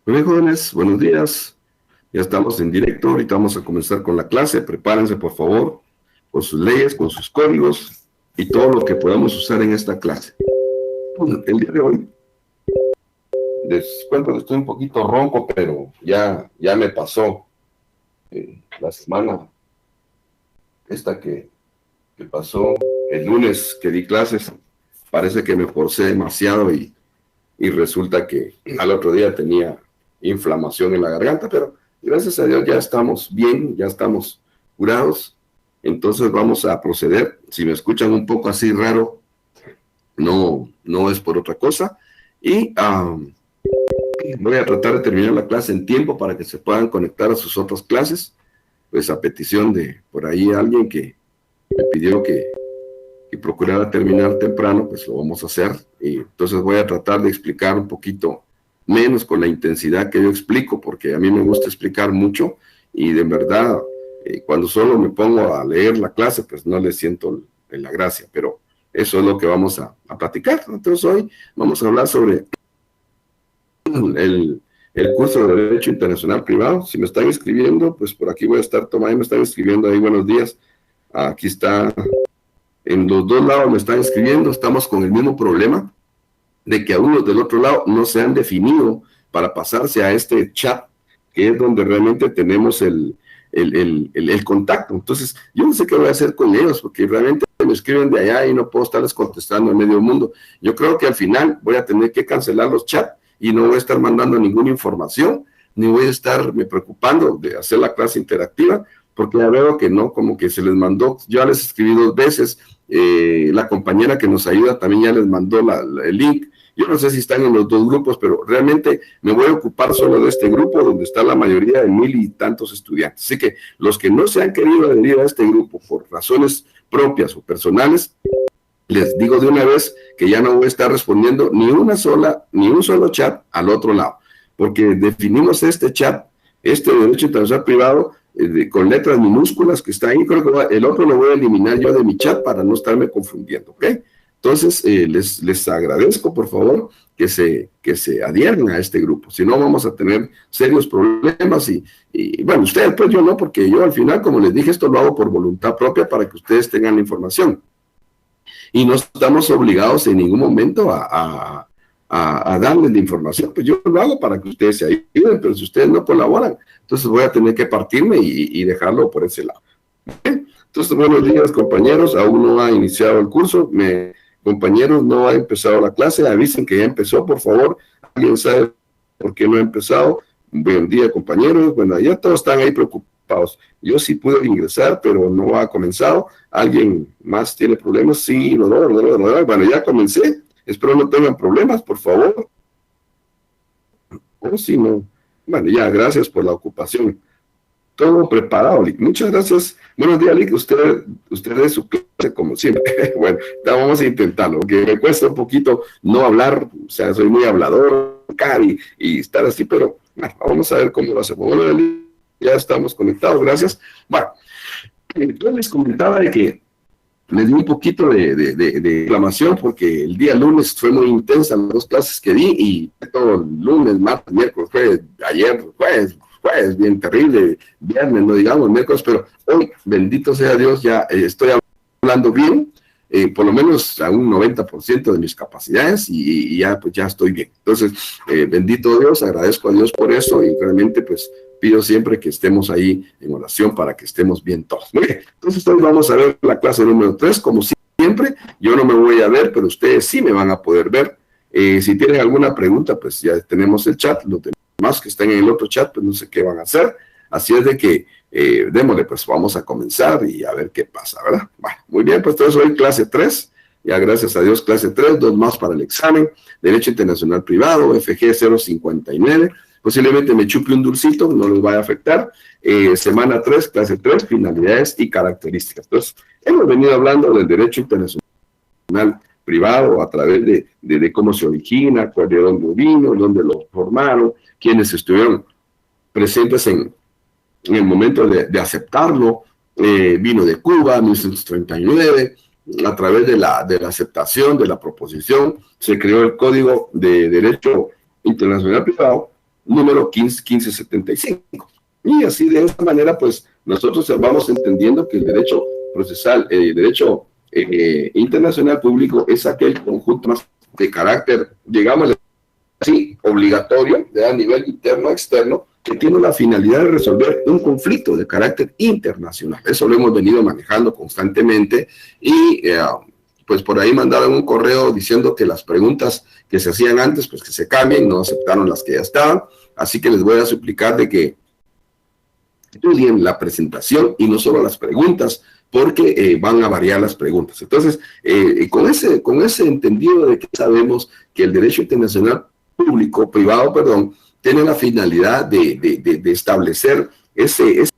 Muy bien, jóvenes, buenos días. Ya estamos en directo. Ahorita vamos a comenzar con la clase. Prepárense, por favor, con sus leyes, con sus códigos y todo lo que podamos usar en esta clase. El día de hoy, les cuento que estoy un poquito ronco, pero ya me pasó la semana esta que pasó, el lunes que di clases. Parece que me forcé demasiado y resulta que al otro día tenía inflamación en la garganta, pero gracias a Dios ya estamos bien, ya estamos curados. Entonces vamos a proceder. Si me escuchan un poco así raro, no es por otra cosa. Y voy a tratar de terminar la clase en tiempo para que se puedan conectar a sus otras clases. Pues a petición de por ahí alguien que me pidió que procurara terminar temprano, pues lo vamos a hacer. Y entonces voy a tratar de explicar un poquito menos con la intensidad que yo explico, porque a mí me gusta explicar mucho y de verdad, cuando solo me pongo a leer la clase, pues no le siento la gracia, pero eso es lo que vamos a platicar. Entonces hoy vamos a hablar sobre el curso de Derecho Internacional Privado. Si me están escribiendo, pues por aquí voy a estar tomando, me están escribiendo ahí, buenos días. Aquí está. En los dos lados me están escribiendo, estamos con el mismo problema de que algunos del otro lado no se han definido para pasarse a este chat, que es donde realmente tenemos el contacto. Entonces, yo no sé qué voy a hacer con ellos, porque realmente me escriben de allá y no puedo estarles contestando en medio mundo. Yo creo que al final voy a tener que cancelar los chats y no voy a estar mandando ninguna información, ni voy a estarme preocupando de hacer la clase interactiva, porque ya veo que no, como que se les mandó, yo les escribí 2 veces, la compañera que nos ayuda también ya les mandó el link. Yo no sé si están en los dos grupos, pero realmente me voy a ocupar solo de este grupo donde está la mayoría de 1000 y tantos estudiantes. Así que los que no se han querido adherir a este grupo por razones propias o personales, les digo de una vez que ya no voy a estar respondiendo ni un solo chat al otro lado, porque definimos este chat, este derecho internacional privado, con letras minúsculas que está ahí. Creo que el otro lo voy a eliminar yo de mi chat para no estarme confundiendo, ¿ok? Entonces, les agradezco, por favor, que se adhieran a este grupo. Si no, vamos a tener serios problemas y bueno, ustedes, pues yo no, porque yo al final, como les dije, esto lo hago por voluntad propia para que ustedes tengan la información. Y no estamos obligados en ningún momento a darles la información. Pues yo lo hago para que ustedes se ayuden, pero si ustedes no colaboran, entonces voy a tener que partirme y dejarlo por ese lado. ¿Bien? Entonces, buenos días, compañeros. Aún no ha iniciado el curso. Compañeros, no ha empezado la clase. Avisen que ya empezó, por favor. ¿Alguien sabe por qué no ha empezado? Buen día, compañeros. Bueno, ya todos están ahí preocupados. Yo sí pude ingresar, pero no ha comenzado. ¿Alguien más tiene problemas? Sí, no. Bueno, ya comencé. Espero no tengan problemas, por favor. O si no, bueno, ya, gracias por la ocupación. Todo preparado, Lick. Muchas gracias. Buenos días, Lick. Usted es su clase como siempre. Bueno, vamos a intentarlo, porque me cuesta un poquito no hablar, o sea, soy muy hablador, y estar así, pero bueno, vamos a ver cómo lo hacemos. Bueno, Lick, ya estamos conectados, gracias. Bueno, yo les comentaba de que me di un poquito de inflamación porque el día lunes fue muy intensa las 2 clases que di y todo el lunes, martes, miércoles, jueves, bien terrible, viernes, no digamos, miércoles, pero hoy, bendito sea Dios, ya estoy hablando bien, por lo menos a un 90% de mis capacidades y ya, pues ya estoy bien. Entonces, bendito Dios, agradezco a Dios por eso y realmente pues pido siempre que estemos ahí en oración para que estemos bien todos. Muy bien, entonces hoy vamos a ver la clase número 3, como siempre, yo no me voy a ver, pero ustedes sí me van a poder ver. Si tienen alguna pregunta, pues ya tenemos el chat, los demás que están en el otro chat, pues no sé qué van a hacer, así es de que démosle, pues vamos a comenzar y a ver qué pasa, ¿verdad? Bueno, muy bien, pues entonces hoy clase 3, ya gracias a Dios clase 3, 2 más para el examen, Derecho Internacional Privado, FG 059, posiblemente me chupe un dulcito, no les vaya a afectar. Semana 3, clase 3, finalidades y características. Entonces, hemos venido hablando del derecho internacional privado a través de cómo se origina, de dónde vino, dónde lo formaron, quiénes estuvieron presentes en el momento de aceptarlo. Vino de Cuba, 1939, a través de la aceptación de la proposición, se creó el Código de Derecho Internacional Privado, número 1575. Y así de esta manera, pues nosotros vamos entendiendo que el derecho procesal, el derecho internacional público es aquel conjunto más de carácter, digamos así, obligatorio, a nivel interno o externo, que tiene la finalidad de resolver un conflicto de carácter internacional. Eso lo hemos venido manejando constantemente y pues por ahí mandaron un correo diciendo que las preguntas que se hacían antes, pues que se cambien, no aceptaron las que ya estaban, así que les voy a suplicar de que estudien la presentación y no solo las preguntas, porque van a variar las preguntas. Entonces, con ese entendido de que sabemos que el derecho internacional privado, tiene la finalidad de establecer ese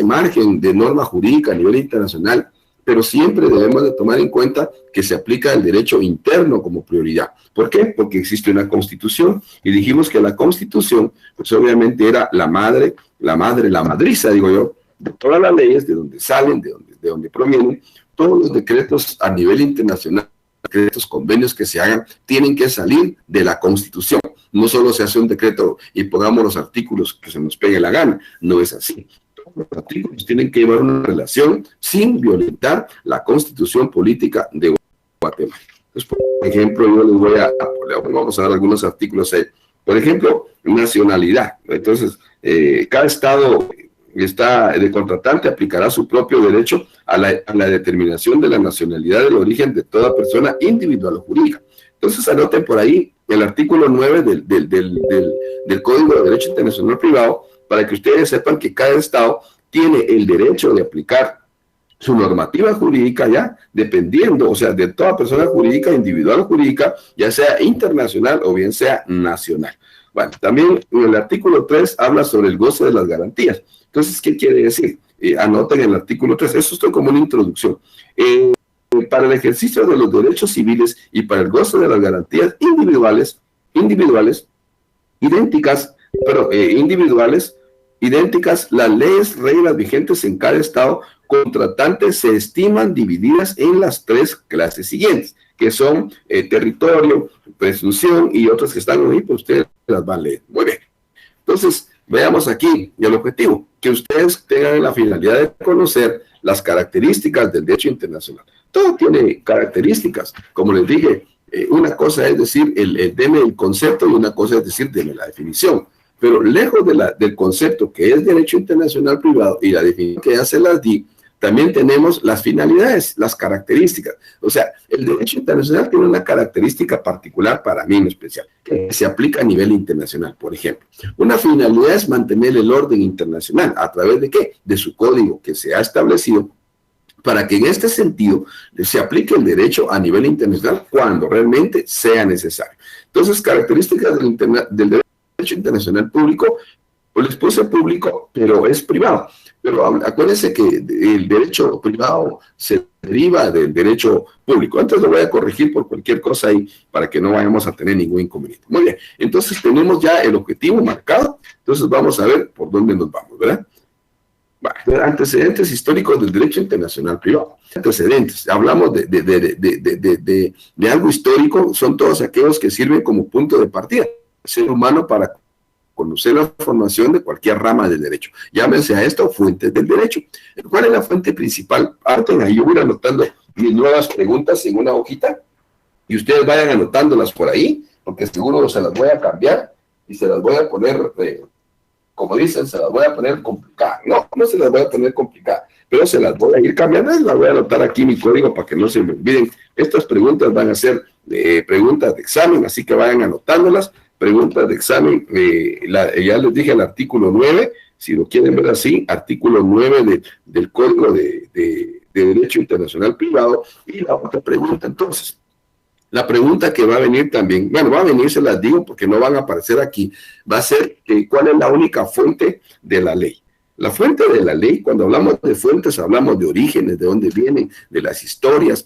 margen de norma jurídica a nivel internacional, pero siempre debemos de tomar en cuenta que se aplica el derecho interno como prioridad. ¿Por qué? Porque existe una constitución y dijimos que la constitución, pues obviamente era la madriza, digo yo, de todas las leyes, de donde salen, de donde provienen, todos los decretos a nivel internacional, decretos, convenios que se hagan, tienen que salir de la Constitución. No solo se hace un decreto y pongamos los artículos que se nos pegue la gana, no es así. Todos los artículos tienen que llevar una relación sin violentar la Constitución política de Guatemala. Entonces, por ejemplo, yo les vamos a dar algunos artículos ahí. Por ejemplo, nacionalidad. Entonces, cada estado de contratante aplicará su propio derecho a la determinación de la nacionalidad del origen de toda persona individual o jurídica. Entonces anoten por ahí el artículo 9 del Código de Derecho Internacional Privado para que ustedes sepan que cada estado tiene el derecho de aplicar su normativa jurídica ya dependiendo, o sea, de toda persona jurídica, individual o jurídica, ya sea internacional o bien sea nacional. Bueno, también el artículo 3 habla sobre el goce de las garantías. Entonces, ¿qué quiere decir? Anoten el artículo 3, eso estoy como una introducción. Para el ejercicio de los derechos civiles y para el goce de las garantías individuales, las leyes, reglas vigentes en cada estado contratante se estiman divididas en las 3 clases siguientes, que son territorio, presunción y otras que están ahí, pues ustedes las van a leer. Muy bien. Entonces, veamos aquí el objetivo, que ustedes tengan la finalidad de conocer las características del derecho internacional. Todo tiene características, como les dije, una cosa es decir, deme el concepto y una cosa es decir, deme la definición. Pero lejos del concepto que es derecho internacional privado y la definición que ya se las di, también tenemos las finalidades, las características. O sea, el derecho internacional tiene una característica particular para mí en especial, que se aplica a nivel internacional, por ejemplo. Una finalidad es mantener el orden internacional. ¿A través de qué? De su código que se ha establecido para que en este sentido se aplique el derecho a nivel internacional cuando realmente sea necesario. Entonces, características del derecho internacional público, pues les puse público, pero es privado. Pero acuérdense que el derecho privado se deriva del derecho público. Antes lo voy a corregir por cualquier cosa ahí para que no vayamos a tener ningún inconveniente. Muy bien, entonces tenemos ya el objetivo marcado. Entonces vamos a ver por dónde nos vamos, ¿verdad? Bueno, antecedentes históricos del derecho internacional privado. Antecedentes, hablamos de algo histórico, son todos aquellos que sirven como punto de partida del ser humano para conocer la formación de cualquier rama del derecho. Llámense a esto fuentes del derecho. ¿Cuál es la fuente principal? Parten ahí, yo voy anotando mis nuevas preguntas en una hojita y ustedes vayan anotándolas por ahí, porque seguro se las voy a cambiar y se las voy a poner, como dicen, se las voy a poner complicadas. No se las voy a poner complicadas, pero se las voy a ir cambiando. Las voy a anotar aquí mi código para que no se me olviden. Estas preguntas van a ser preguntas de examen, así que vayan anotándolas. Preguntas de examen, ya les dije el artículo 9, si lo quieren ver así, artículo 9 del Código de Derecho Internacional Privado. Y la otra pregunta, entonces, la pregunta que va a venir también, bueno, va a venir, se las digo porque no van a aparecer aquí, va a ser ¿cuál es la única fuente de la ley? La fuente de la ley, cuando hablamos de fuentes, hablamos de orígenes, de dónde vienen, de las historias,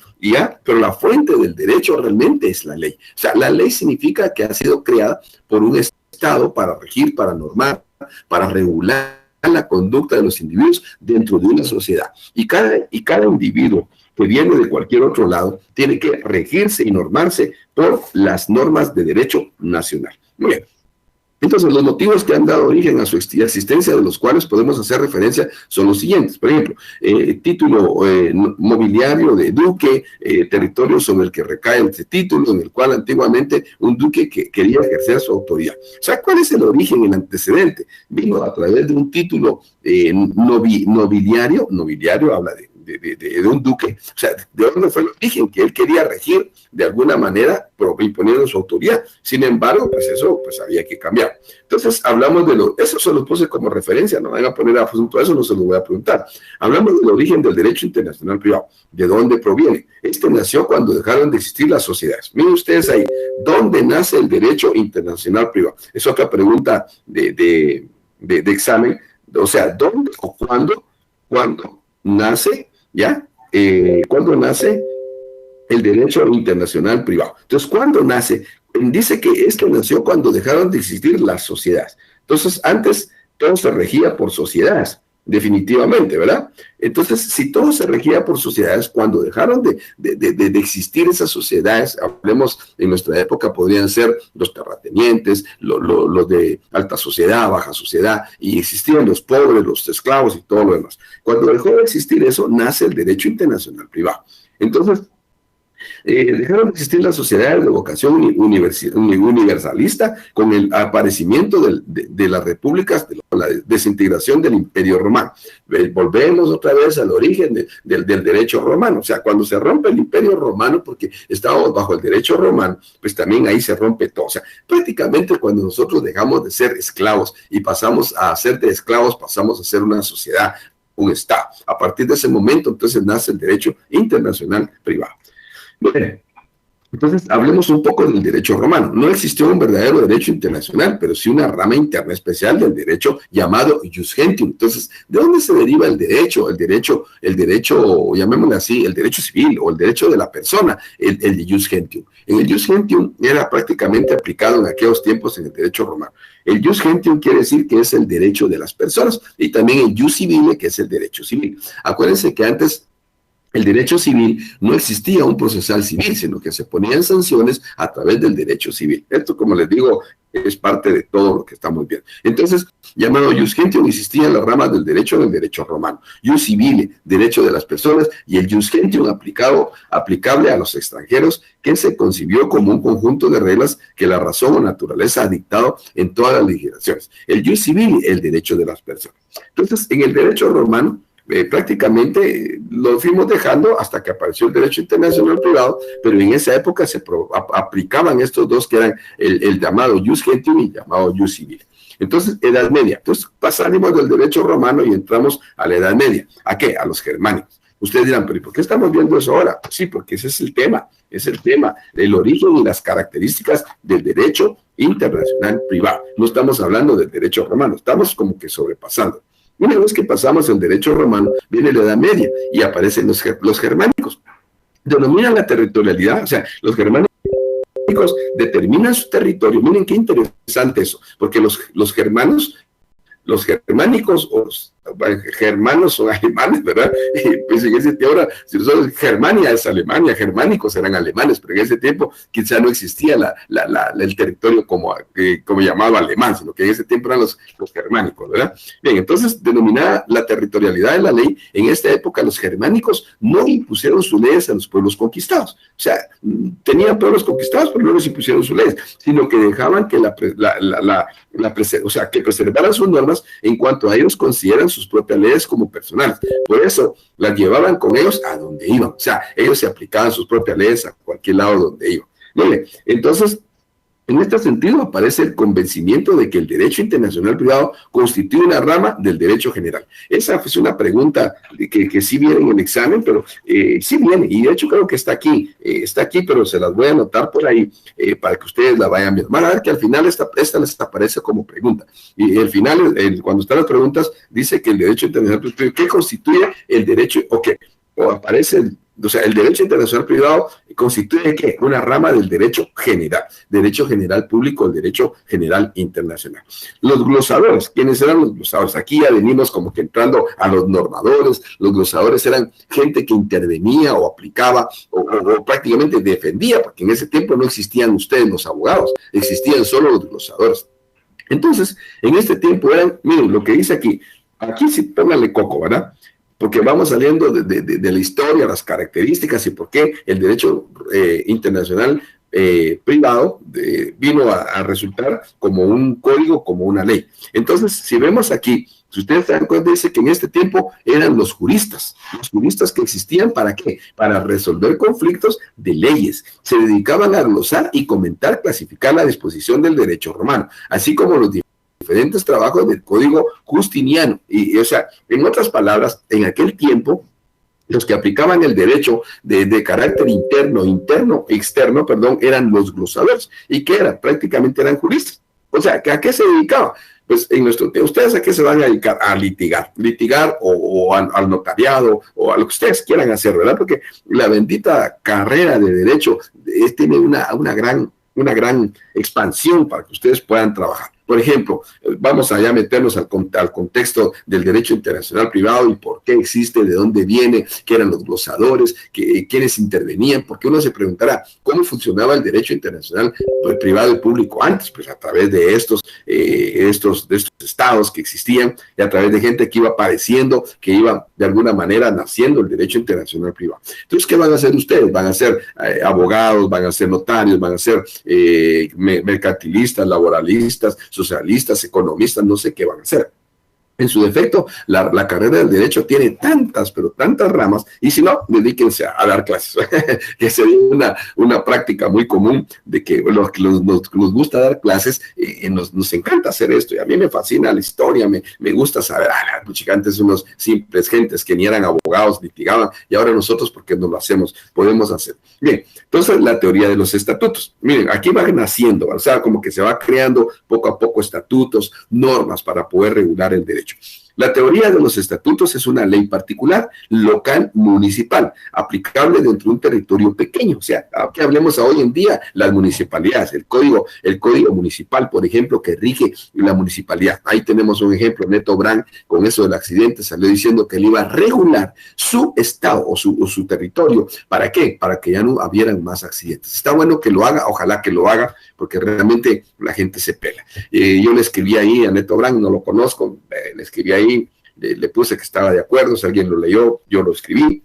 pero la fuente del derecho realmente es la ley. O sea, la ley significa que ha sido creada por un Estado para regir, para normar, para regular la conducta de los individuos dentro de una sociedad. Y cada individuo que viene de cualquier otro lado tiene que regirse y normarse por las normas de derecho nacional. Muy bien. Entonces, los motivos que han dado origen a su existencia, de los cuales podemos hacer referencia, son los siguientes. Por ejemplo, título mobiliario de duque, territorio sobre el que recae este título, en el cual antiguamente un duque quería ejercer su autoridad. O sea, ¿cuál es el origen, el antecedente? Vino a través de un título nobiliario. Nobiliario habla de un duque. O sea, ¿de dónde fue el origen? Que él quería regir de alguna manera imponiendo su autoridad. Sin embargo, pues eso pues había que cambiar. Entonces, hablamos eso se lo puse como referencia, no van a poner asunto a eso, no se lo voy a preguntar. Hablamos del origen del derecho internacional privado. ¿De dónde proviene? Este nació cuando dejaron de existir las sociedades. Miren ustedes ahí, ¿dónde nace el derecho internacional privado? Es otra pregunta de examen. O sea, ¿dónde o cuándo nace, ya? ¿Cuándo nace el derecho internacional privado? Entonces, ¿cuándo nace? Dice que esto nació cuando dejaron de existir las sociedades. Entonces, antes todo se regía por sociedades, definitivamente, ¿verdad? Entonces, si todo se regía por sociedades, cuando dejaron de existir esas sociedades, hablemos en nuestra época, podrían ser los terratenientes, los de alta sociedad, baja sociedad, y existían los pobres, los esclavos y todo lo demás. Cuando dejó de existir eso, nace el derecho internacional privado. Entonces, dejaron de existir las sociedades de vocación universalista con el aparecimiento de las repúblicas, de la desintegración del Imperio Romano. Volvemos otra vez al origen del derecho romano. O sea, cuando se rompe el Imperio Romano, porque estábamos bajo el derecho romano, pues también ahí se rompe todo. O sea, prácticamente cuando nosotros dejamos de ser esclavos y pasamos a ser de esclavos, pasamos a ser una sociedad, un Estado. A partir de ese momento, entonces, nace el derecho internacional privado. Bien, entonces hablemos un poco del derecho romano. No existió un verdadero derecho internacional, pero sí una rama interna especial del derecho llamado jus gentium. Entonces, ¿de dónde se deriva el derecho? El derecho, llamémosle así, el derecho civil o el derecho de la persona, el jus gentium. En el jus gentium era prácticamente aplicado en aquellos tiempos en el derecho romano. El jus gentium quiere decir que es el derecho de las personas y también el jus civile, que es el derecho civil. Acuérdense que antes el derecho civil no existía un procesal civil, sino que se ponían sanciones a través del derecho civil. Esto, como les digo, es parte de todo lo que estamos viendo. Entonces, llamado jus gentium, existían las ramas del derecho romano. Jus civile, derecho de las personas, y el jus gentium aplicable a los extranjeros, que se concibió como un conjunto de reglas que la razón o naturaleza ha dictado en todas las legislaciones. El jus civile, el derecho de las personas. Entonces, en el derecho romano, prácticamente lo fuimos dejando hasta que apareció el derecho internacional privado, pero en esa época se aplicaban estos dos, que eran el llamado jus gentium y el llamado jus civile. Entonces, Edad Media. Entonces, pasamos del derecho romano y entramos a la Edad Media. ¿A qué? A los germánicos. Ustedes dirán, pero ¿y por qué estamos viendo eso ahora? Pues sí, porque ese es el tema, el origen y las características del derecho internacional privado. No estamos hablando del derecho romano, estamos como que sobrepasando. Una vez que pasamos el derecho romano, viene la Edad Media y aparecen los germánicos. Denominan la territorialidad, o sea, los germánicos determinan su territorio. Miren qué interesante eso, porque los germánicos o los germanos son alemanes, ¿verdad? Y pues en ese tiempo, ahora, si nosotros, Germania es Alemania, germánicos eran alemanes, pero en ese tiempo quizá no existía el territorio como llamado alemán, sino que en ese tiempo eran los germánicos, ¿verdad? Bien, entonces, denominada la territorialidad de la ley, en esta época los germánicos no impusieron sus leyes a los pueblos conquistados. O sea, tenían pueblos conquistados, pero no les impusieron sus leyes, sino que dejaban que que preservaran sus normas en cuanto a ellos consideran sus propias leyes como personales. Por eso las llevaban con ellos a donde iban. O sea, ellos se aplicaban sus propias leyes a cualquier lado donde iban. Mire, entonces, en este sentido aparece el convencimiento de que el derecho internacional privado constituye una rama del derecho general. Esa es una pregunta que sí viene en el examen, pero sí viene, y de hecho creo que está aquí, pero se las voy a anotar por ahí para que ustedes la vayan viendo. Van a ver que al final esta les aparece como pregunta, y al final, cuando están las preguntas, dice que el derecho internacional privado, ¿qué constituye el derecho? O aparece el derecho internacional privado constituye ¿qué? Una rama del derecho general público, el derecho general internacional. Los glosadores, ¿quiénes eran los glosadores? Aquí ya venimos como que entrando a los normadores. Los glosadores eran gente que intervenía o aplicaba o prácticamente defendía, porque en ese tiempo no existían ustedes los abogados, existían solo los glosadores. Entonces, en este tiempo eran, miren, lo que dice aquí sí póngale coco, ¿verdad? Porque vamos saliendo de la historia, las características y por qué el derecho internacional privado vino a resultar como un código, como una ley. Entonces, si vemos aquí, si ustedes se dan cuenta, dice que en este tiempo eran los juristas que existían, ¿para qué? Para resolver conflictos de leyes. Se dedicaban a glosar y comentar, clasificar la disposición del derecho romano, así como los diferentes trabajos del Código Justiniano. Y, o sea, en otras palabras, en aquel tiempo, los que aplicaban el derecho de carácter externo, perdón, eran los glosadores. ¿Y qué eran? Prácticamente eran juristas. O sea, ¿a qué se dedicaban? Pues en nuestro tiempo, ¿ustedes a qué se van a dedicar? A litigar o al notariado o a lo que ustedes quieran hacer, ¿verdad? Porque la bendita carrera de derecho tiene una gran expansión para que ustedes puedan trabajar. Por ejemplo, vamos allá a meternos al contexto del derecho internacional privado y por qué existe, de dónde viene, qué eran los glosadores, quiénes intervenían, porque uno se preguntará, ¿cómo funcionaba el derecho internacional privado y público antes? Pues a través de estos estados que existían y a través de gente que iba apareciendo, que iba de alguna manera naciendo el derecho internacional privado. Entonces, ¿qué van a hacer ustedes? Van a ser abogados, van a ser notarios, van a ser mercantilistas, laboralistas, socialistas, economistas, no sé qué van a hacer. En su defecto, la carrera del derecho tiene tantas, pero tantas ramas, y si no, dedíquense a dar clases, que sería una práctica muy común de que los que nos gusta dar clases, nos encanta hacer esto, y a mí me fascina la historia, me gusta saber, los antes unos simples gentes que ni eran abogados, litigaban, y ahora nosotros, porque no lo hacemos, podemos hacer. Bien, entonces la teoría de los estatutos. Miren, aquí va naciendo, o sea, como que se va creando poco a poco estatutos, normas para poder regular el derecho. La teoría de los estatutos es una ley particular, local, municipal, aplicable dentro de un territorio pequeño. O sea, que hablemos hoy en día, las municipalidades, el código municipal, por ejemplo, que rige la municipalidad. Ahí tenemos un ejemplo, Neto Brand, con eso del accidente, salió diciendo que él iba a regular su estado o su territorio. ¿Para qué? Para que ya no hubieran más accidentes. Está bueno que lo haga, ojalá que lo haga, porque realmente la gente se pela. Yo le escribí ahí a Neto Brand, no lo conozco, le escribí ahí, le puse que estaba de acuerdo, si alguien lo leyó, yo lo escribí.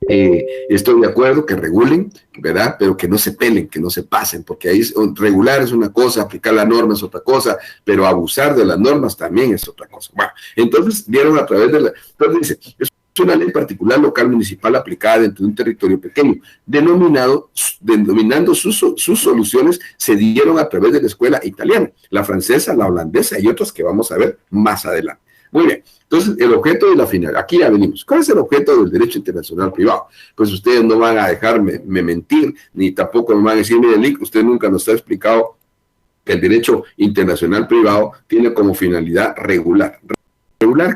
Estoy de acuerdo que regulen, ¿verdad? Pero que no se pelen, que no se pasen, porque ahí regular es una cosa, aplicar la norma es otra cosa, pero abusar de las normas también es otra cosa. Bueno, entonces vieron a través de entonces dice, es una ley particular local municipal aplicada dentro de un territorio pequeño, denominando sus soluciones se dieron a través de la escuela italiana, la francesa, la holandesa y otras que vamos a ver más adelante. Muy bien, entonces el objeto de la finalidad, aquí ya venimos. ¿Cuál es el objeto del derecho internacional privado? Pues ustedes no van a dejarme mentir, ni tampoco me van a decir, mire, Lick, usted nunca nos ha explicado que el derecho internacional privado tiene como finalidad regular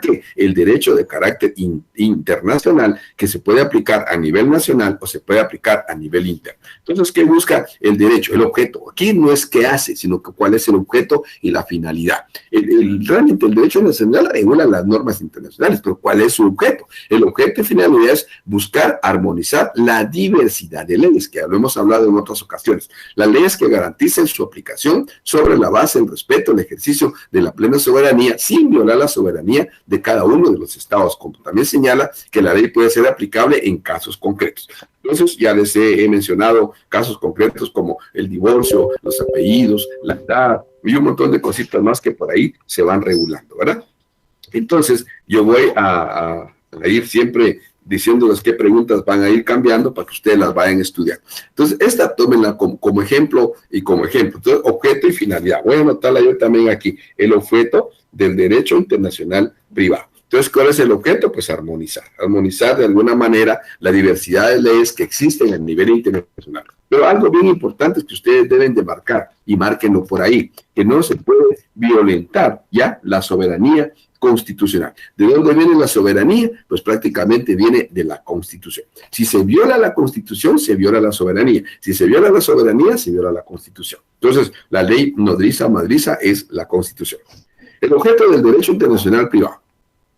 que el derecho de carácter internacional que se puede aplicar a nivel nacional o se puede aplicar a nivel interno. Entonces, ¿qué busca el derecho? El objeto. Aquí no es qué hace, sino que cuál es el objeto y la finalidad. Realmente el derecho nacional regula las normas internacionales, pero ¿cuál es su objeto? El objeto y finalidad es buscar armonizar la diversidad de leyes, que lo hemos hablado en otras ocasiones. Las leyes que garanticen su aplicación sobre la base del respeto al ejercicio de la plena soberanía, sin violar la soberanía de cada uno de los estados, como también señala que la ley puede ser aplicable en casos concretos. Entonces, ya les he mencionado casos concretos como el divorcio, los apellidos, la edad y un montón de cositas más que por ahí se van regulando, ¿verdad? Entonces, yo voy a ir siempre diciéndoles qué preguntas van a ir cambiando para que ustedes las vayan estudiando. Entonces, esta tómenla como ejemplo y como ejemplo. Entonces, objeto y finalidad. Voy a anotarla yo también aquí. El objeto del derecho internacional privado. Entonces, ¿cuál es el objeto? Pues armonizar. Armonizar de alguna manera la diversidad de leyes que existen a nivel internacional. Pero algo bien importante es que ustedes deben de marcar, y márquenlo por ahí, que no se puede violentar ya la soberanía constitucional. ¿De dónde viene la soberanía? Pues prácticamente viene de la Constitución. Si se viola la Constitución, se viola la soberanía. Si se viola la soberanía, se viola la Constitución. Entonces, la ley nodriza madriza es la Constitución. El objeto del derecho internacional privado.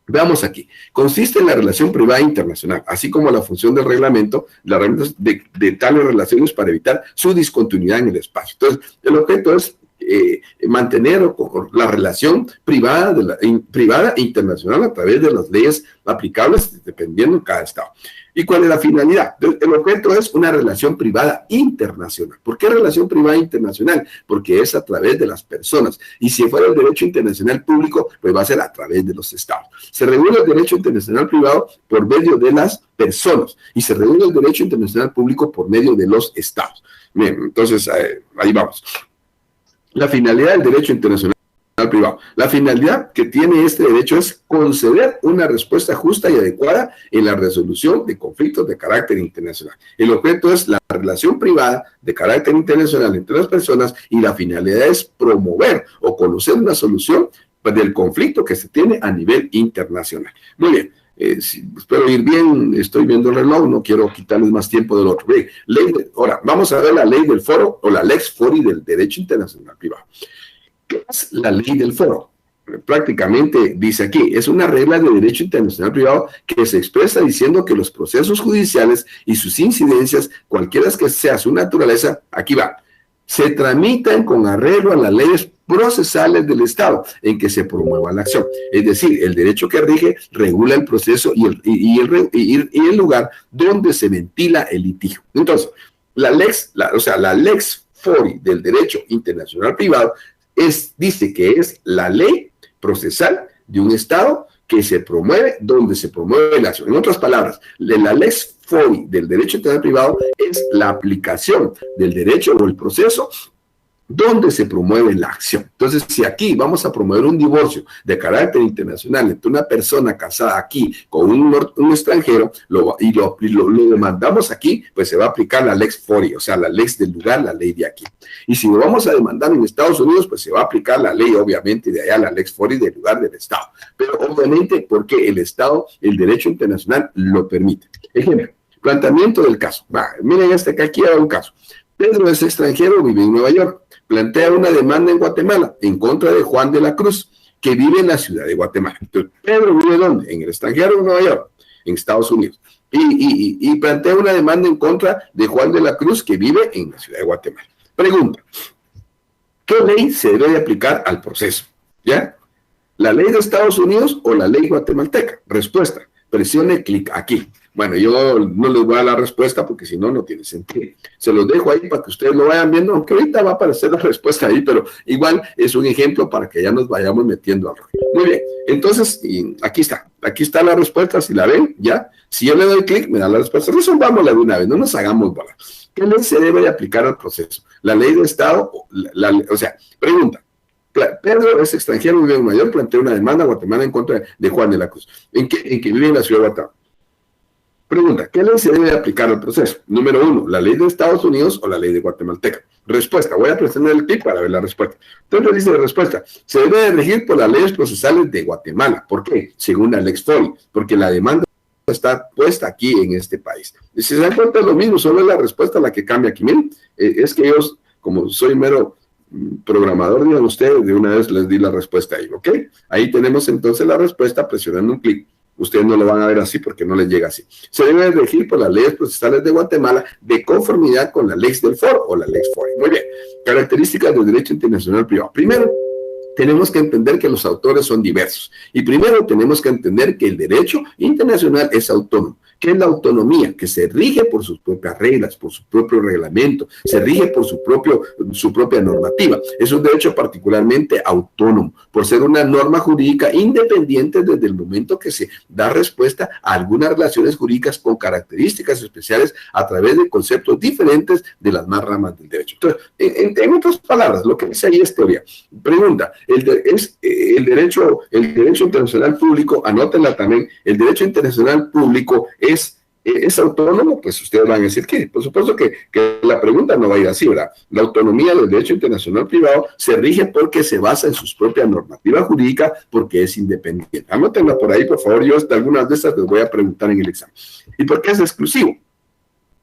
Veamos aquí. Consiste en la relación privada internacional, así como la función del reglamento, de tales relaciones para evitar su discontinuidad en el espacio. Entonces, el objeto es mantener la relación privada, privada e internacional a través de las leyes aplicables dependiendo de cada estado. ¿Y cuál es la finalidad? El objeto es una relación privada internacional. ¿Por qué relación privada internacional? Porque es a través de las personas. Y si fuera el derecho internacional público, pues va a ser a través de los estados. Se regula el derecho internacional privado por medio de las personas y se regula el derecho internacional público por medio de los estados. Bien, entonces, ahí vamos. La finalidad del derecho internacional privado. La finalidad que tiene este derecho es conceder una respuesta justa y adecuada en la resolución de conflictos de carácter internacional. El objeto es la relación privada de carácter internacional entre las personas y la finalidad es promover o conocer una solución del conflicto que se tiene a nivel internacional. Muy bien. Espero ir bien, estoy viendo el reloj, no quiero quitarles más tiempo del otro. Bien, ahora, vamos a ver la ley del foro o la lex fori del derecho internacional privado. ¿Qué es la ley del foro? Prácticamente dice aquí, es una regla de derecho internacional privado que se expresa diciendo que los procesos judiciales y sus incidencias, cualquiera que sea su naturaleza, aquí va, se tramitan con arreglo a las leyes procesales del Estado en que se promueva la acción. Es decir, el derecho que rige regula el proceso y el lugar donde se ventila el litigio. Entonces, la lex fori del derecho internacional privado dice que es la ley procesal de un Estado que se promueve, donde se promueve la acción. En otras palabras, la lex fori del derecho internacional privado es la aplicación del derecho o el proceso donde se promueve la acción. Entonces, si aquí vamos a promover un divorcio de carácter internacional entre una persona casada aquí con un extranjero lo demandamos aquí, pues se va a aplicar la lex fori, o sea, la lex del lugar, la ley de aquí. Y si lo vamos a demandar en Estados Unidos, pues se va a aplicar la ley, obviamente, de allá, la lex fori del lugar del Estado. Pero, obviamente, porque el Estado, el derecho internacional lo permite. Ejemplo, planteamiento del caso. Miren que aquí hay un caso. Pedro es extranjero, vive en Nueva York. Plantea una demanda en Guatemala en contra de Juan de la Cruz, que vive en la ciudad de Guatemala. Entonces, Pedro vive ¿dónde? En el extranjero, en Nueva York, en Estados Unidos. Y plantea una demanda en contra de Juan de la Cruz, que vive en la ciudad de Guatemala. Pregunta, ¿qué ley se debe de aplicar al proceso? ¿Ya? ¿La ley de Estados Unidos o la ley guatemalteca? Respuesta, presione clic aquí. Bueno, yo no les voy a dar la respuesta porque si no, no tiene sentido. Se los dejo ahí para que ustedes lo vayan viendo, aunque ahorita va a aparecer la respuesta ahí, pero igual es un ejemplo para que ya nos vayamos metiendo al rollo. Muy bien, entonces, aquí está la respuesta, si la ven, ya. Si yo le doy clic, me da la respuesta. Resolvámosla de una vez, no nos hagamos bola. ¿Qué ley se debe de aplicar al proceso? ¿La ley de Estado? O sea, pregunta. Pedro es extranjero, vive en Nueva York, plantea una demanda a Guatemala en contra de Juan de la Cruz, en que vive en la ciudad de Guatemala. Pregunta, ¿qué ley se debe aplicar al proceso? Número 1, ¿la ley de Estados Unidos o la ley de Guatemalteca? Respuesta, voy a presionar el clic para ver la respuesta. Entonces dice la respuesta, se debe de regir por las leyes procesales de Guatemala. ¿Por qué? Según la lex fori, porque la demanda está puesta aquí en este país. Y si se dan cuenta es lo mismo, solo es la respuesta la que cambia aquí. Miren, es que yo, como soy mero programador, digan ustedes, de una vez les di la respuesta ahí, ¿ok? Ahí tenemos entonces la respuesta presionando un clic. Ustedes no lo van a ver así porque no les llega así. Se debe regir por las leyes procesales de Guatemala de conformidad con la lex del foro o la lex fori. Muy bien. Características del derecho internacional privado. Primero, tenemos que entender que los autores son diversos. Y primero tenemos que entender que el derecho internacional es autónomo. ¿Qué es la autonomía? Que se rige por sus propias reglas, por su propio reglamento, se rige por su propia normativa. Es un derecho particularmente autónomo, por ser una norma jurídica independiente desde el momento que se da respuesta a algunas relaciones jurídicas con características especiales a través de conceptos diferentes de las más ramas del derecho. Entonces, en otras palabras, lo que dice ahí es teoría. Pregunta, el derecho internacional público, anótenla también, el derecho internacional público ¿es autónomo? Pues ustedes van a decir que, por supuesto que la pregunta no va a ir así, ¿verdad? La autonomía del derecho internacional privado se rige porque se basa en sus propias normativas jurídicas, porque es independiente. Anótenla por ahí, por favor, yo algunas de estas les voy a preguntar en el examen. ¿Y por qué es exclusivo?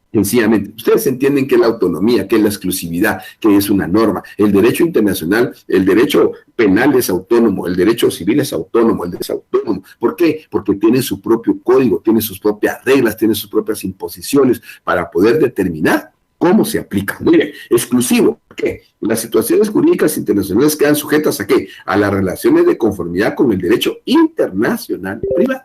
Sencillamente, ustedes entienden que es la autonomía, que es la exclusividad, que es una norma. El derecho internacional, el derecho penal es autónomo, el derecho civil es autónomo, el derecho es autónomo. ¿Por qué? Porque tiene su propio código, tiene sus propias reglas, tiene sus propias imposiciones para poder determinar ¿Cómo se aplica? Muy bien, exclusivo. ¿Por qué? Las situaciones jurídicas internacionales quedan sujetas ¿a qué? A las relaciones de conformidad con el derecho internacional privado.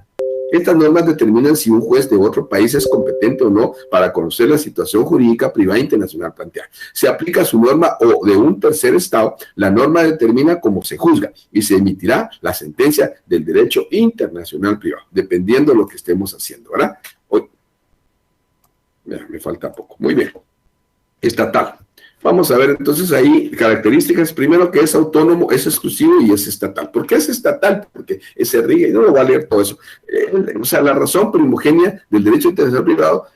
Estas normas determinan si un juez de otro país es competente o no para conocer la situación jurídica privada internacional planteada. Se aplica su norma o de un tercer estado, la norma determina cómo se juzga y se emitirá la sentencia del derecho internacional privado, dependiendo de lo que estemos haciendo, ¿verdad? Hoy, me falta poco. Muy bien. Estatal. Vamos a ver entonces ahí características. Primero que es autónomo, es exclusivo y es estatal. ¿Por qué es estatal? Porque se rige, y no lo voy a leer todo eso. O sea, la razón primogénea del derecho internacional privado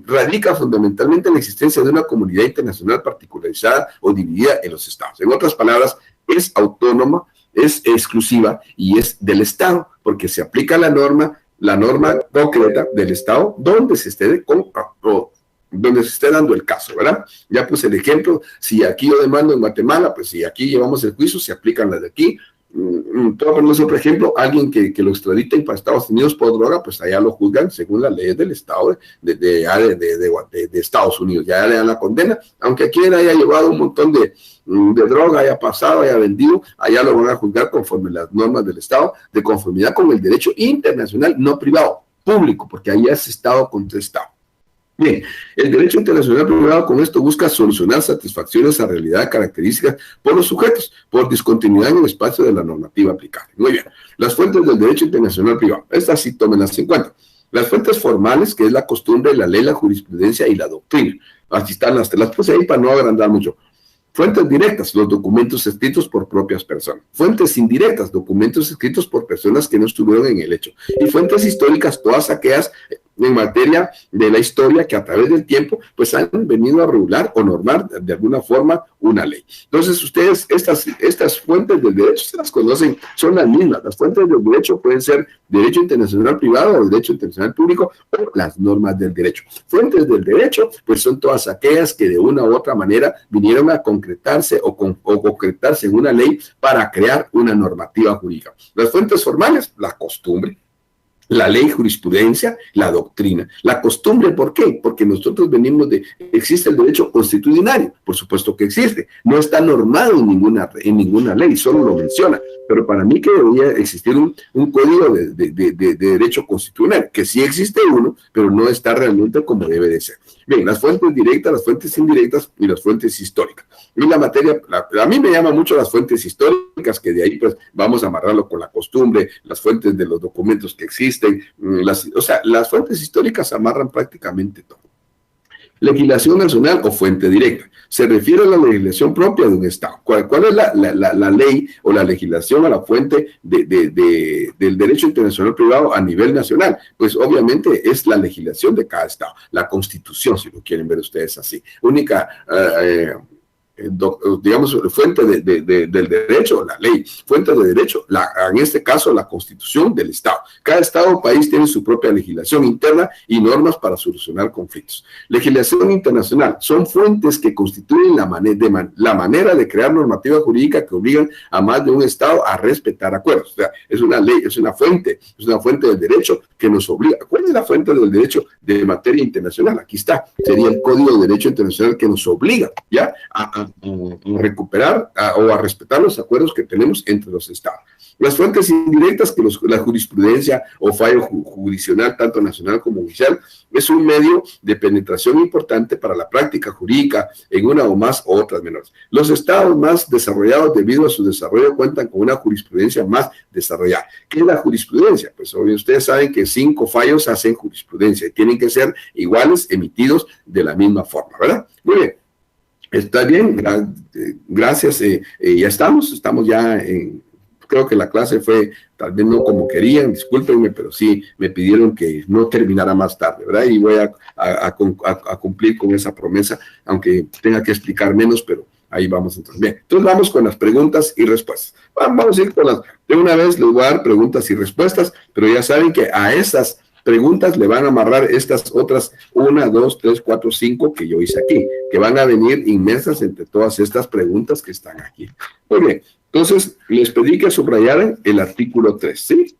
radica fundamentalmente en la existencia de una comunidad internacional particularizada o dividida en los estados. En otras palabras, es autónoma, es exclusiva y es del estado, porque se aplica la norma concreta del estado donde se esté dando el caso, ¿verdad? Ya puse el ejemplo, si aquí yo demando en Guatemala, pues si aquí llevamos el juicio, se aplican las de aquí. Puedo ponerles otro ejemplo, alguien que lo extraditen para Estados Unidos por droga, pues allá lo juzgan según las leyes del Estado de Estados Unidos, ya le dan la condena, aunque aquí él haya llevado un montón de droga, haya pasado, haya vendido, allá lo van a juzgar conforme las normas del Estado, de conformidad con el derecho internacional, no privado, público, porque ahí es Estado contra Estado. Bien, el derecho internacional privado con esto busca solucionar satisfacciones a realidad características por los sujetos, por discontinuidad en el espacio de la normativa aplicable. Muy bien, las fuentes del derecho internacional privado, estas sí tómenlas en cuenta. Las fuentes formales, que es la costumbre, la ley, la jurisprudencia y la doctrina. Aquí están las puse ahí para no agrandar mucho. Fuentes directas, los documentos escritos por propias personas. Fuentes indirectas, documentos escritos por personas que no estuvieron en el hecho. Y fuentes históricas, todas aquellas en materia de la historia que a través del tiempo pues han venido a regular o normar de alguna forma una ley. Entonces ustedes, estas fuentes del derecho se las conocen, son las mismas. Las fuentes del derecho pueden ser derecho internacional privado o derecho internacional público o las normas del derecho. Fuentes del derecho pues son todas aquellas que de una u otra manera vinieron a concretarse o concretarse en una ley para crear una normativa jurídica. Las fuentes formales, la costumbre, la ley, jurisprudencia, la doctrina. La costumbre, ¿por qué? Porque nosotros venimos existe el derecho constitucionario, por supuesto que existe, no está normado en ninguna ley, solo lo menciona, pero para mí que debería existir un código de derecho constitucional, que sí existe uno, pero no está realmente como debe de ser. Bien, las fuentes directas, las fuentes indirectas y las fuentes históricas. Y la materia, a mí me llama mucho las fuentes históricas, que de ahí pues vamos a amarrarlo con la costumbre, las fuentes de los documentos que existen, las fuentes históricas amarran prácticamente todo. Legislación nacional o fuente directa. Se refiere a la legislación propia de un Estado. ¿Cuál es la ley o la legislación a la fuente del derecho internacional privado a nivel nacional? Pues obviamente es la legislación de cada Estado. La Constitución, si lo quieren ver ustedes así. Única digamos, fuente del derecho, la ley, fuente de derecho, en este caso la Constitución del Estado. Cada Estado o país tiene su propia legislación interna y normas para solucionar conflictos. Legislación internacional son fuentes que constituyen la manera de crear normativa jurídica que obligan a más de un Estado a respetar acuerdos. O sea, es una ley, es una fuente del derecho que nos obliga. ¿Cuál es la fuente del derecho de materia internacional? Aquí está, sería el Código de Derecho Internacional que nos obliga, ¿ya?, a recuperar o a respetar los acuerdos que tenemos entre los Estados. Las fuentes indirectas, que la jurisprudencia o fallo jurisdiccional, tanto nacional como judicial, es un medio de penetración importante para la práctica jurídica en una o más o otras menores. Los Estados más desarrollados, debido a su desarrollo, cuentan con una jurisprudencia más desarrollada. ¿Qué es la jurisprudencia? Pues obviamente ustedes saben que 5 fallos hacen jurisprudencia y tienen que ser iguales, emitidos de la misma forma, ¿verdad? Muy bien. Está bien, gracias. Ya estamos ya creo que la clase fue tal vez no como querían, discúlpenme, pero sí me pidieron que no terminara más tarde, ¿verdad? Y voy a cumplir con esa promesa, aunque tenga que explicar menos, pero ahí vamos entonces. Bien, entonces vamos con las preguntas y respuestas. Vamos a ir con de una vez les voy a dar preguntas y respuestas, pero ya saben que a esas preguntas le van a amarrar estas otras 1, 2, 3, 4, 5 que yo hice aquí, que van a venir inmersas entre todas estas preguntas que están aquí. Muy bien, entonces les pedí que subrayaran el artículo 3, ¿sí?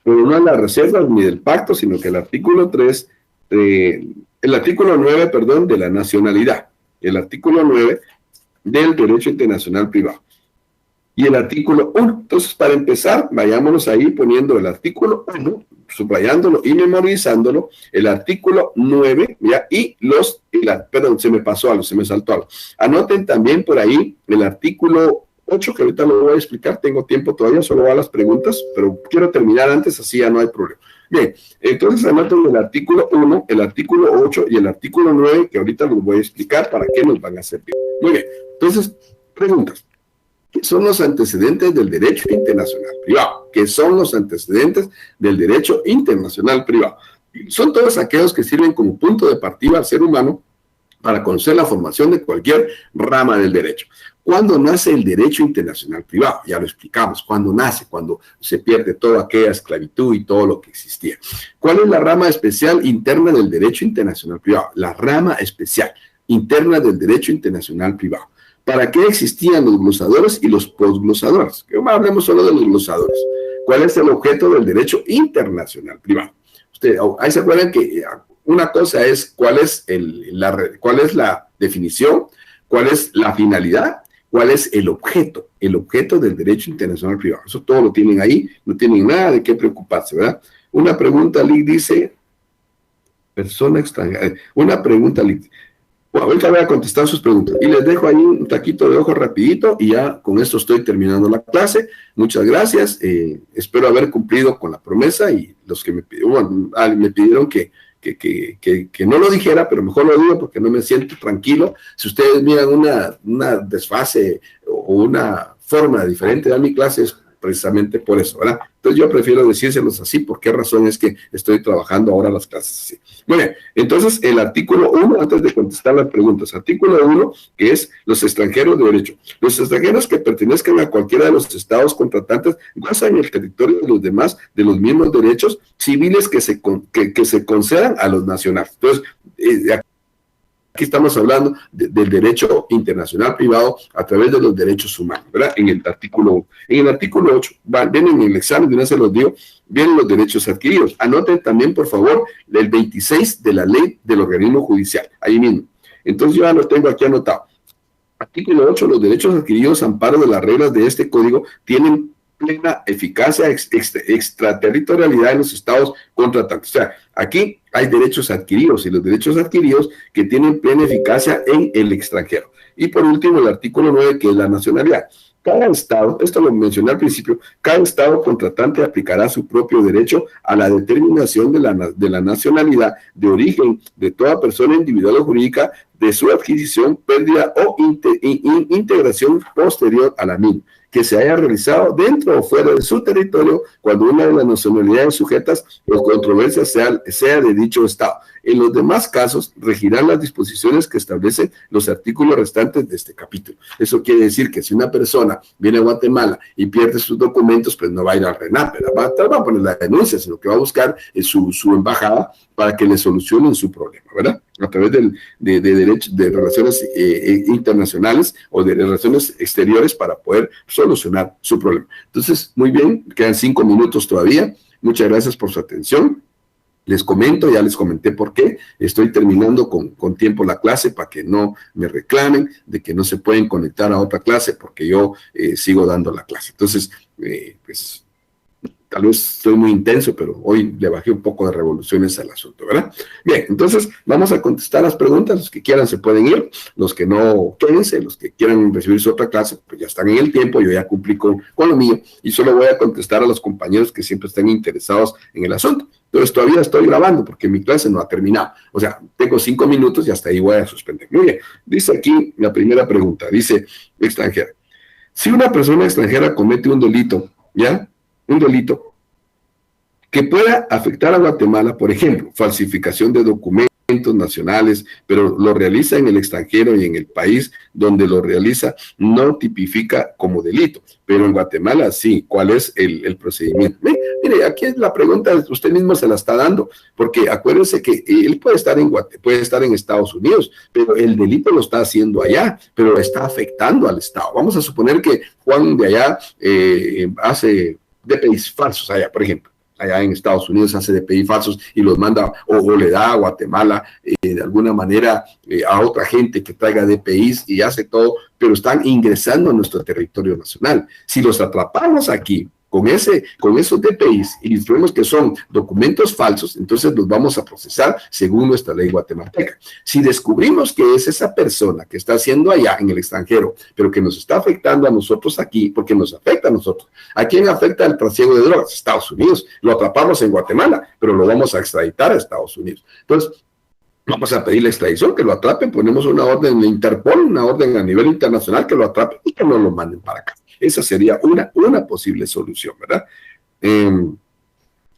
Pero no en las reservas ni del pacto, sino que el artículo 3 el artículo 9, perdón, de la nacionalidad, el artículo 9 del derecho internacional privado y el artículo 1. Entonces, para empezar, vayámonos ahí poniendo el artículo 1, subrayándolo y memorizándolo, el artículo 9, ¿ya? Y perdón, se me pasó algo, se me saltó algo. Anoten también por ahí el artículo 8, que ahorita lo voy a explicar, tengo tiempo todavía, solo va a las preguntas, pero quiero terminar antes, así ya no hay problema. Bien, entonces anoten el artículo 1, el artículo 8 y el artículo 9, que ahorita los voy a explicar para qué nos van a servir. Muy bien, entonces, preguntas. ¿Qué son los antecedentes del derecho internacional privado? ¿Qué son los antecedentes del derecho internacional privado? Son todos aquellos que sirven como punto de partida al ser humano para conocer la formación de cualquier rama del derecho. ¿Cuándo nace el derecho internacional privado? Ya lo explicamos. ¿Cuándo nace? Cuando se pierde toda aquella esclavitud y todo lo que existía. ¿Cuál es la rama especial interna del derecho internacional privado? La rama especial interna del derecho internacional privado. ¿Para qué existían los glosadores y los posglosadores? Hablemos solo de los glosadores. ¿Cuál es el objeto del derecho internacional privado? Ahí se acuerdan que una cosa es cuál es la definición, cuál es la finalidad, cuál es el objeto del derecho internacional privado. Eso todo lo tienen ahí, no tienen nada de qué preocuparse, ¿verdad? Una pregunta, Lick, dice, persona extranjera, una pregunta, Lick. Bueno, ahorita voy a contestar sus preguntas y les dejo ahí un taquito de ojo rapidito y ya con esto estoy terminando la clase. Muchas gracias, espero haber cumplido con la promesa y los que me pidieron que no lo dijera, pero mejor lo digo porque no me siento tranquilo. Si ustedes miran una desfase o una forma diferente de dar mi clase es precisamente por eso, ¿verdad? Entonces yo prefiero decírselos así, ¿por qué razón es que estoy trabajando ahora las clases así? Muy bien, entonces el artículo 1, antes de contestar las preguntas, artículo 1, que es los extranjeros de derecho. Los extranjeros que pertenezcan a cualquiera de los estados contratantes gozan en el territorio de los demás de los mismos derechos civiles que se concedan a los nacionales. Entonces, aquí estamos hablando del derecho internacional privado a través de los derechos humanos, ¿verdad? En el artículo 8, vienen en el examen, de una se los digo, vienen los derechos adquiridos. Anoten también, por favor, el 26 de la ley del organismo judicial, ahí mismo. Entonces yo ya lo tengo aquí anotado. Artículo 8, los derechos adquiridos, amparo de las reglas de este código, tienen plena eficacia, extraterritorialidad en los estados contratantes. O sea, aquí hay derechos adquiridos y los derechos adquiridos que tienen plena eficacia en el extranjero. Y por último, el artículo 9, que es la nacionalidad. Cada estado, esto lo mencioné al principio, cada estado contratante aplicará su propio derecho a la determinación de la nacionalidad de origen de toda persona individual o jurídica, de su adquisición, pérdida o integración posterior a la misma, que se haya realizado dentro o fuera de su territorio cuando una de las nacionalidades sujetas o controversias sea de dicho estado. En los demás casos, regirán las disposiciones que establecen los artículos restantes de este capítulo. Eso quiere decir que si una persona viene a Guatemala y pierde sus documentos, pues no va a ir al RENAPE, va a poner la denuncia, sino que va a buscar su embajada para que le solucionen su problema, ¿verdad? A través de relaciones internacionales o de relaciones exteriores para poder solucionar su problema. Entonces, muy bien, quedan 5 minutos todavía. Muchas gracias por su atención. Les comento, ya les comenté por qué. Estoy terminando con tiempo la clase para que no me reclamen de que no se pueden conectar a otra clase porque yo sigo dando la clase. Entonces, pues tal vez estoy muy intenso, pero hoy le bajé un poco de revoluciones al asunto, ¿verdad? Bien, entonces vamos a contestar las preguntas. Los que quieran se pueden ir, los que no, quédense, los que quieran recibir su otra clase, pues ya están en el tiempo, yo ya cumplí con lo mío y solo voy a contestar a los compañeros que siempre estén interesados en el asunto. Entonces todavía estoy grabando porque mi clase no ha terminado. O sea, tengo 5 minutos y hasta ahí voy a suspender. Muy bien, dice aquí la primera pregunta, dice extranjera. Si una persona extranjera comete un delito, ¿ya? Un delito que pueda afectar a Guatemala, por ejemplo, falsificación de documentos nacionales, pero lo realiza en el extranjero y en el país donde lo realiza no tipifica como delito, pero en Guatemala sí. ¿Cuál es el procedimiento? Mire, aquí es la pregunta, usted mismo se la está dando, porque acuérdense que él puede estar en Estados Unidos, pero el delito lo está haciendo allá, pero está afectando al Estado. Vamos a suponer que Juan de allá hace DPIs falsos allá, por ejemplo. allá en Estados Unidos hace DPI falsos y los manda o le da a Guatemala de alguna manera a otra gente que traiga DPIs y hace todo, pero están ingresando a nuestro territorio nacional. Si los atrapamos aquí con esos DPIs y vemos que son documentos falsos, entonces los vamos a procesar según nuestra ley guatemalteca. Si descubrimos que es esa persona que está haciendo allá en el extranjero, pero que nos está afectando a nosotros aquí, porque nos afecta a nosotros, ¿a quién afecta el trasiego de drogas? Estados Unidos. Lo atrapamos en Guatemala, pero lo vamos a extraditar a Estados Unidos. Entonces, vamos a pedir la extradición, que lo atrapen, ponemos una orden de Interpol, una orden a nivel internacional que lo atrapen y que no lo manden para acá. Esa sería una posible solución, ¿verdad?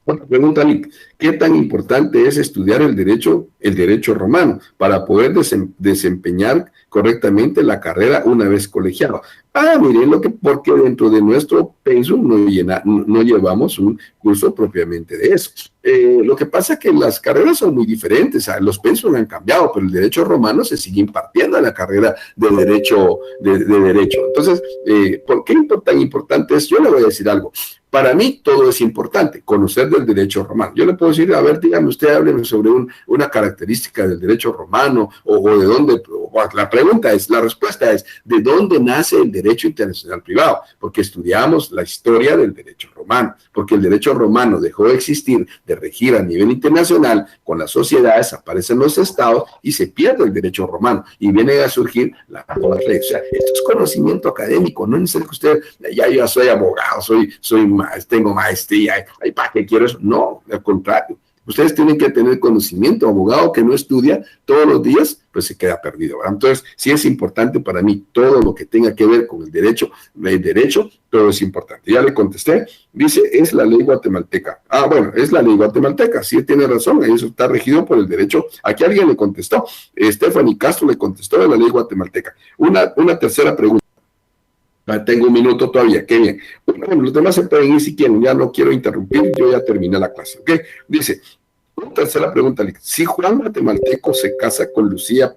Otra pregunta, Nick. ¿Qué tan importante es estudiar el derecho romano para poder desempeñar correctamente la carrera una vez colegiado? Miren, porque dentro de nuestro pensum no llevamos un curso propiamente de eso. Lo que pasa es que las carreras son muy diferentes, los pensum han cambiado, pero el derecho romano se sigue impartiendo en la carrera de derecho. Entonces, ¿por qué tan importante es? Yo le voy a decir algo. Para mí todo es importante, conocer del derecho romano. Yo le puedo decir, a ver, dígame usted, hábleme sobre una característica del derecho romano o de dónde, la respuesta es, ¿de dónde nace el derecho internacional privado? Porque estudiamos la historia del derecho romano, porque el derecho romano dejó de existir, de regir a nivel internacional, con las sociedades, aparecen los estados y se pierde el derecho romano y vienen a surgir las nuevas leyes. O sea, esto es conocimiento académico, no es necesario que usted, yo soy abogado, tengo maestría, ¿para qué quiero eso? No, al contrario. Ustedes tienen que tener conocimiento. Abogado que no estudia todos los días, pues se queda perdido, ¿verdad? Entonces, sí es importante para mí todo lo que tenga que ver con el derecho, todo es importante. Ya le contesté, dice, es la ley guatemalteca. Bueno, es la ley guatemalteca, sí tiene razón, eso está regido por el derecho. Aquí alguien le contestó, Stephanie Castro le contestó de la ley guatemalteca. Una tercera pregunta. Tengo un minuto todavía, qué bien. Bueno, los demás se pueden ir si quieren, ya no quiero interrumpir, yo ya terminé la clase, ¿ok? Dice, una tercera pregunta, si Juan Guatemalteco se casa con Lucía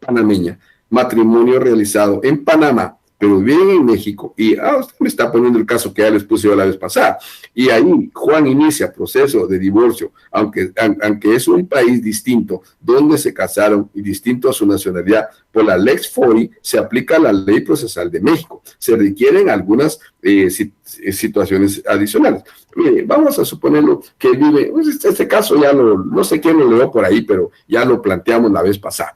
Panameña, matrimonio realizado en Panamá, pero viven en México, y usted me está poniendo el caso que ya les puse yo la vez pasada, y ahí Juan inicia proceso de divorcio, aunque es un país distinto, donde se casaron y distinto a su nacionalidad, por la Lex FORI se aplica la ley procesal de México, se requieren algunas situaciones adicionales. Mire, vamos a suponerlo que vive, pues este caso ya no sé quién lo leo por ahí, pero ya lo planteamos la vez pasada.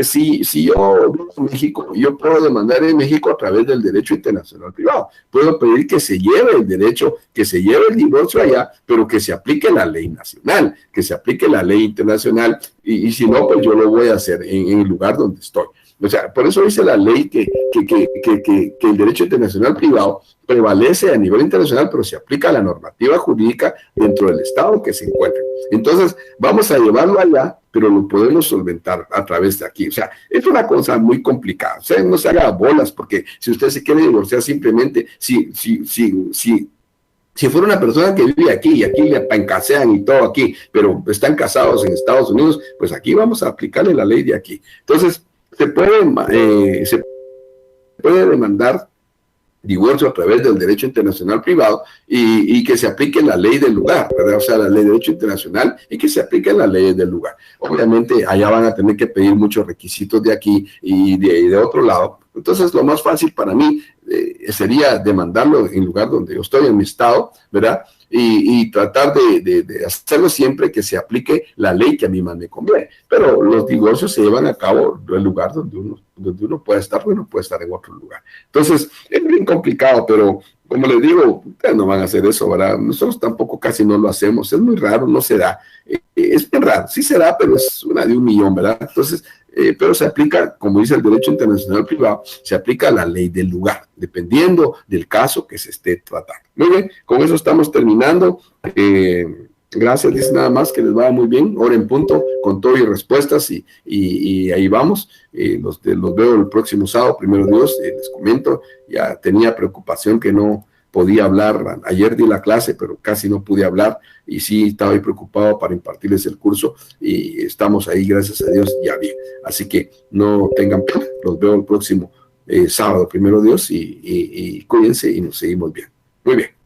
Si yo vivo en México, yo puedo demandar en México a través del derecho internacional privado. Puedo pedir que se lleve el derecho, que se lleve el divorcio allá, pero que se aplique la ley nacional, que se aplique la ley internacional, y si no, pues yo lo voy a hacer en el lugar donde estoy. O sea, por eso dice la ley que el derecho internacional privado prevalece a nivel internacional, pero se aplica la normativa jurídica dentro del estado que se encuentre. Entonces, vamos a llevarlo allá, pero lo podemos solventar a través de aquí. O sea, es una cosa muy complicada. O sea, no se haga bolas, porque si usted se quiere divorciar simplemente, si fuera una persona que vive aquí y aquí le pancasean y todo aquí, pero están casados en Estados Unidos, pues aquí vamos a aplicarle la ley de aquí. Entonces, se puede demandar divorcio a través del derecho internacional privado y que se aplique la ley del lugar, ¿verdad? O sea, la ley de derecho internacional y que se aplique la ley del lugar. Obviamente, allá van a tener que pedir muchos requisitos de aquí y de otro lado. Entonces, lo más fácil para mí sería demandarlo en el lugar donde yo estoy, en mi estado, ¿verdad? Y tratar de hacerlo siempre que se aplique la ley que a mí más me conviene. Pero los divorcios se llevan a cabo en el lugar donde uno puede estar, porque uno puede estar en otro lugar. Entonces, es bien complicado, pero como les digo, ustedes no van a hacer eso, ¿verdad? Nosotros tampoco casi no lo hacemos, es muy raro, no se da. Es bien raro, sí se da, pero es una de 1.000.000, ¿verdad? Entonces, pero se aplica, como dice el derecho internacional privado, se aplica la ley del lugar, dependiendo del caso que se esté tratando. Muy bien, con eso estamos terminando. Gracias, dice nada más, que les vaya muy bien. Hora en punto, con todo y respuestas, y ahí vamos. Los veo el próximo sábado, primero Dios. Les comento, ya tenía preocupación que no podía hablar. Ayer di la clase, pero casi no pude hablar, y sí estaba ahí preocupado para impartirles el curso, y estamos ahí, gracias a Dios, ya bien. Así que no tengan pena, los veo el próximo sábado, primero Dios, y cuídense y nos seguimos bien. Muy bien.